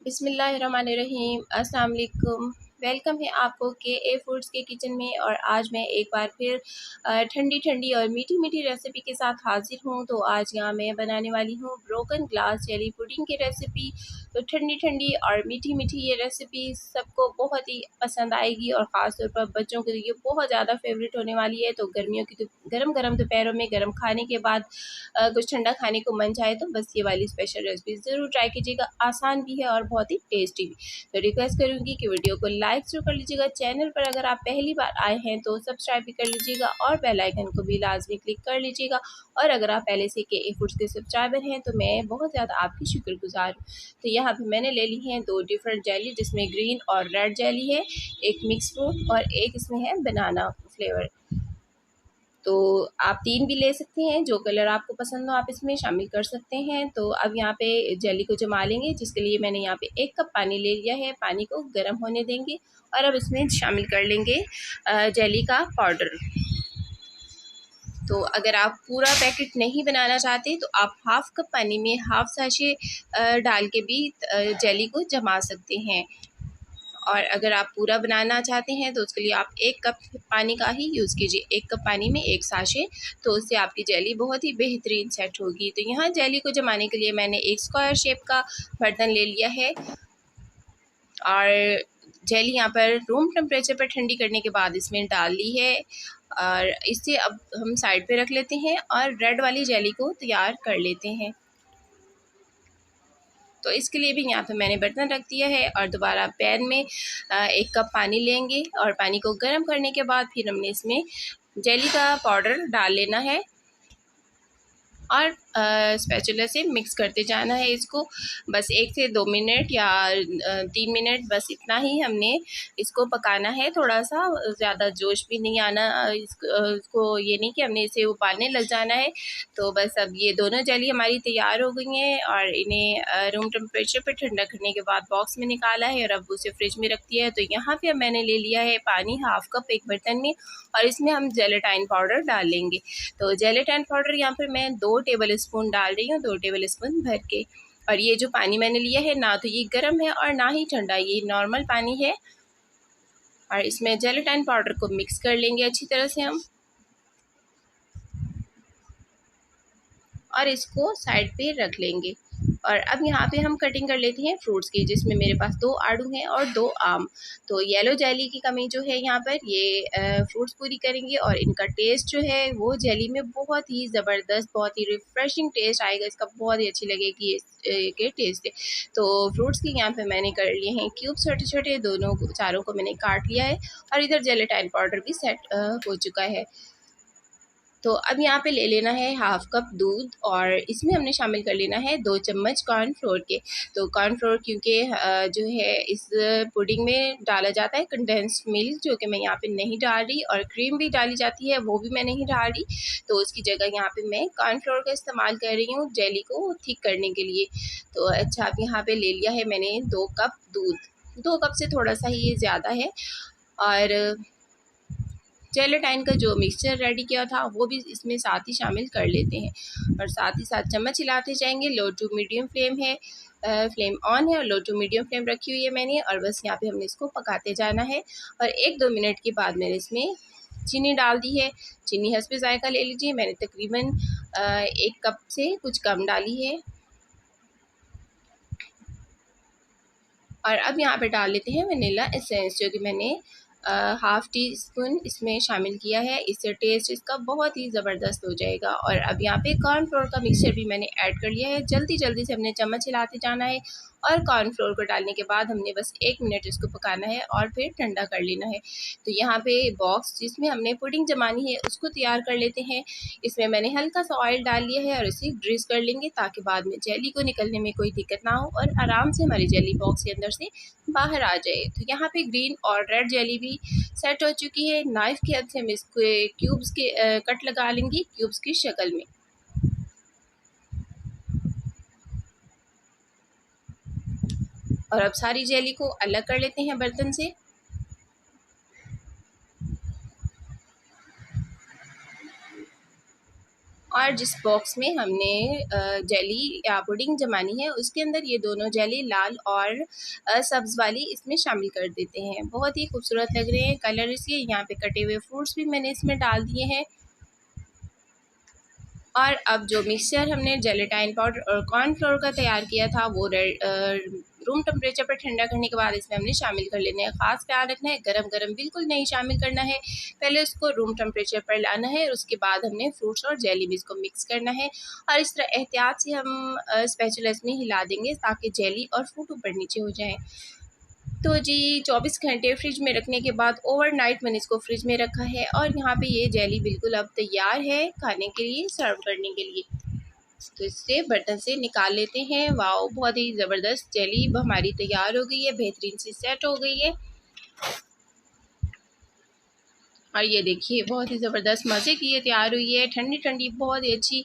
बिस्मिल्लाहिर्रहमानिर्रहीम। अस्सलाम वालेकुम। वेलकम है आपको के फूड्स के किचन में। और आज मैं एक बार फिर ठंडी ठंडी और मीठी मीठी रेसिपी के साथ हाजिर हूँ। तो आज यहाँ मैं बनाने वाली हूँ ब्रोकन ग्लास जेली पुडिंग की रेसिपी। तो ठंडी ठंडी और मीठी मीठी ये रेसिपी सबको बहुत ही पसंद आएगी और ख़ास तौर पर बच्चों के लिए बहुत ज़्यादा फेवरेट होने वाली है। तो गर्मियों की गरम गरम दोपहरों में गर्म खाने के बाद कुछ ठंडा खाने को मन चाहे तो बस ये वाली स्पेशल रेसिपी ज़रूर ट्राई कीजिएगा। आसान भी है और बहुत ही टेस्टी भी। तो रिक्वेस्ट करूँगी कि वीडियो को लाइक जरूर कर लीजिएगा। चैनल पर अगर आप पहली बार आए हैं तो सब्सक्राइब भी कर लीजिएगा और बेल आइकन को भी लाजमी क्लिक कर लीजिएगा। और अगर आप पहले से के फूड्स के सब्सक्राइबर हैं तो मैं बहुत ज़्यादा आपकी शुक्रगुजार हूँ। तो यहाँ पे मैंने ले ली हैं 2 डिफरेंट जेली, जिसमें ग्रीन और रेड जेली है, एक मिक्स फ्रूट और एक इसमें है बनाना फ्लेवर। तो आप 3 भी ले सकते हैं, जो कलर आपको पसंद हो आप इसमें शामिल कर सकते हैं। तो अब यहाँ पे जेली को जमा लेंगे, जिसके लिए मैंने यहाँ पे 1 कप पानी ले लिया है। पानी को गर्म होने देंगे और अब इसमें शामिल कर लेंगे जेली का पाउडर। तो अगर आप पूरा पैकेट नहीं बनाना चाहते तो आप हाफ़ कप पानी में हाफ़ साशे डाल के भी जेली को जमा सकते हैं। और अगर आप पूरा बनाना चाहते हैं तो उसके लिए आप 1 कप पानी का ही यूज़ कीजिए। 1 कप पानी में 1 साशे, तो उससे आपकी जेली बहुत ही बेहतरीन सेट होगी। तो यहाँ जेली को जमाने के लिए मैंने एक स्क्वायर शेप का बर्तन ले लिया है और जेली यहाँ पर रूम टेम्परेचर पर ठंडी करने के बाद इसमें डाल ली है। और इसे अब हम साइड पे रख लेते हैं और रेड वाली जेली को तैयार कर लेते हैं। तो इसके लिए भी यहाँ पे मैंने बर्तन रख दिया है और दोबारा पैन में 1 कप पानी लेंगे और पानी को गर्म करने के बाद फिर हमने इसमें जेली का पाउडर डाल लेना है और स्पैचुला से मिक्स करते जाना है इसको। बस 1 से 2 मिनट या 3 मिनट, बस इतना ही हमने इसको पकाना है। थोड़ा सा ज़्यादा जोश भी नहीं आना इसको, ये नहीं कि हमने इसे उबालने लग जाना है। तो बस अब ये दोनों जेली हमारी तैयार हो गई हैं और इन्हें रूम टेम्परेचर पर ठंडा करने के बाद बॉक्स में निकाला है और अब उसे फ्रिज में रख दिया है। तो यहाँ पे अब मैंने ले लिया है पानी हाफ़ कप एक बर्तन में और इसमें हम जेलेटाइन पाउडर डाल लेंगे। तो जेलेटाइन पाउडर यहाँ पर मैं 2 टेबल स्पून डाल रही हूँ, 2 टेबल स्पून भर के। और ये जो पानी मैंने लिया है ना तो ये गर्म है और ना ही ठंडा, ये नॉर्मल पानी है। और इसमें जेलेटाइन पाउडर को मिक्स कर लेंगे अच्छी तरह से हम और इसको साइड पे रख लेंगे। और अब यहाँ पे हम कटिंग कर लेते हैं फ्रूट्स की, जिसमें मेरे पास 2 आड़ू हैं और 2 आम। तो येलो जेली की कमी जो है यहाँ पर ये फ्रूट्स पूरी करेंगे और इनका टेस्ट जो है वो जेली में बहुत ही ज़बरदस्त, बहुत ही रिफ़्रेशिंग टेस्ट आएगा इसका, बहुत ही अच्छी लगेगी ये टेस्ट से। तो फ्रूट्स की यहाँ पे मैंने कर लिए हैं क्यूब छोटे छोटे, दोनों चारों को मैंने काट लिया है और इधर जेलेटाइन पाउडर भी सेट हो चुका है। तो अब यहाँ पे ले लेना है हाफ़ कप दूध और इसमें हमने शामिल कर लेना है 2 चम्मच कॉर्नफ्लोर के। तो कॉर्नफ्लोर क्योंकि जो है इस पुडिंग में डाला जाता है कंडेंस्ड मिल्क, जो कि मैं यहाँ पे नहीं डाल रही, और क्रीम भी डाली जाती है, वो भी मैं नहीं डाल रही। तो उसकी जगह यहाँ पे मैं कॉर्नफ्लोर का इस्तेमाल कर रही हूँ जेली को थिक करने के लिए। तो अच्छा, अब यहाँ पे ले लिया है मैंने 2 कप दूध। 2 कप से थोड़ा सा ही ये ज़्यादा है। और जेलेटाइन का जो मिक्सचर रेडी किया था वो भी इसमें साथ ही शामिल कर लेते हैं और साथ ही साथ चम्मच हिलाते जाएंगे। लो टू मीडियम फ्लेम है, फ्लेम ऑन है और लो टू मीडियम फ्लेम रखी हुई है मैंने। और बस यहाँ पे हमने इसको पकाते जाना है। और 1-2 मिनट के बाद मैंने इसमें चीनी डाल दी है। चीनी हस्बे ज़ायक़ा ले लीजिए, मैंने तकरीबन 1 कप से कुछ कम डाली है। और अब यहाँ पे डाल लेते हैं वनीला एसेंस, जो कि मैंने हाफ़ टी स्पून इसमें शामिल किया है। इससे टेस्ट इसका बहुत ही ज़बरदस्त हो जाएगा। और अब यहाँ पे कॉर्नफ्लोर का मिक्सचर भी मैंने ऐड कर लिया है। जल्दी जल्दी से हमने चम्मच हिलाते जाना है और कॉर्नफ्लोर को डालने के बाद हमने बस 1 मिनट इसको पकाना है और फिर ठंडा कर लेना है। तो यहाँ पे बॉक्स जिसमें हमने पुडिंग जमानी है उसको तैयार कर लेते हैं। इसमें मैंने हल्का सा ऑयल डाल लिया है और इसे ग्रीस कर लेंगे ताकि बाद में जेली को निकलने में कोई दिक्कत ना हो और आराम से हमारी जेली बॉक्स के अंदर से बाहर आ जाए। तो यहाँ पे ग्रीन और रेड जेली भी सेट हो चुकी है। नाइफ की हेल्प से हम इसको क्यूब्स के कट लगा लेंगे क्यूब्स की शक्ल में। और अब सारी जेली को अलग कर लेते हैं बर्तन से। और जिस बॉक्स में हमने जेली या पुडिंग जमानी है उसके अंदर ये दोनों जेली लाल और सब्ज़ वाली इसमें शामिल कर देते हैं। बहुत ही खूबसूरत लग रहे हैं कलर इसके। यहाँ पे कटे हुए फ्रूट्स भी मैंने इसमें डाल दिए हैं। और अब जो मिक्सचर हमने जेलेटाइन पाउडर और कॉर्नफ्लोर का तैयार किया था वो रूम टेम्परेचर पर ठंडा करने के बाद इसमें हमने शामिल कर लेना है। ख़ास ख्याल रखना है गरम गरम बिल्कुल नहीं शामिल करना है, पहले उसको रूम टेम्परेचर पर लाना है और उसके बाद हमने फ्रूट्स और जेली भी इसको मिक्स करना है। और इस तरह एहतियात से हम स्पैचुला में हिला देंगे ताकि जेली और फ्रूट ऊपर नीचे हो जाए। तो जी 24 घंटे फ्रिज में रखने के बाद ओवरनाइट मैंने इसको फ्रिज में रखा है और यहाँ पे ये जेली बिल्कुल अब तैयार है खाने के लिए, सर्व करने के लिए। तो इससे बर्तन से निकाल लेते हैं। वाओ, बहुत ही ज़बरदस्त जेली हमारी तैयार हो गई है, बेहतरीन सी सेट हो गई है। और ये देखिए बहुत ही ज़बरदस्त मज़े की ये तैयार हुई है, ठंडी ठंडी बहुत ही अच्छी।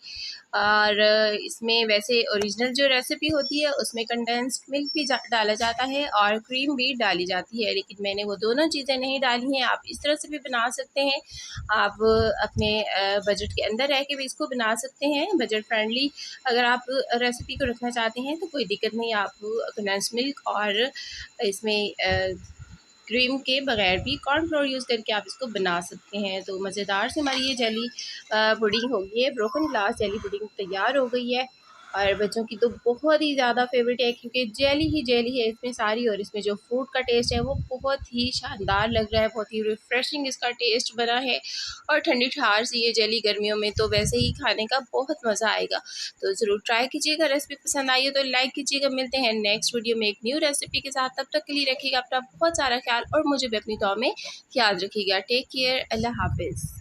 और इसमें वैसे ओरिजिनल जो रेसिपी होती है उसमें कंडेंस्ड मिल्क भी डाला जाता है और क्रीम भी डाली जाती है, लेकिन मैंने वो दोनों चीज़ें नहीं डाली हैं। आप इस तरह से भी बना सकते हैं, आप अपने बजट के अंदर रह के भी इसको बना सकते हैं, बजट फ्रेंडली। अगर आप रेसिपी को रखना चाहते हैं तो कोई दिक्कत नहीं, आप कंडेंस्ड मिल्क और इसमें क्रीम के बगैर भी कॉर्नफ्लोर यूज़ करके आप इसको बना सकते हैं। तो मज़ेदार से हमारी ये जेली पुडिंग हो गई है, ब्रोकन ग्लास जेली पुडिंग तैयार हो गई है। और बच्चों की तो बहुत ही ज़्यादा फेवरेट है क्योंकि जेली है इसमें सारी, और इसमें जो फ्रूट का टेस्ट है वो बहुत ही शानदार लग रहा है, बहुत ही रिफ़्रेशिंग इसका टेस्ट बना है। और ठंडी ठहार सी ये जेली गर्मियों में तो वैसे ही खाने का बहुत मज़ा आएगा। तो ज़रूर ट्राई कीजिएगा। रेसिपी पसंद आई हो तो लाइक कीजिएगा। मिलते हैं नेक्स्ट वीडियो में एक न्यू रेसिपी के साथ। तब तक के लिए रखिएगा अपना बहुत सारा ख्याल और मुझे भी अपनी दुआ में याद रखिएगा। Take care. अल्लाह हाफ़िज़।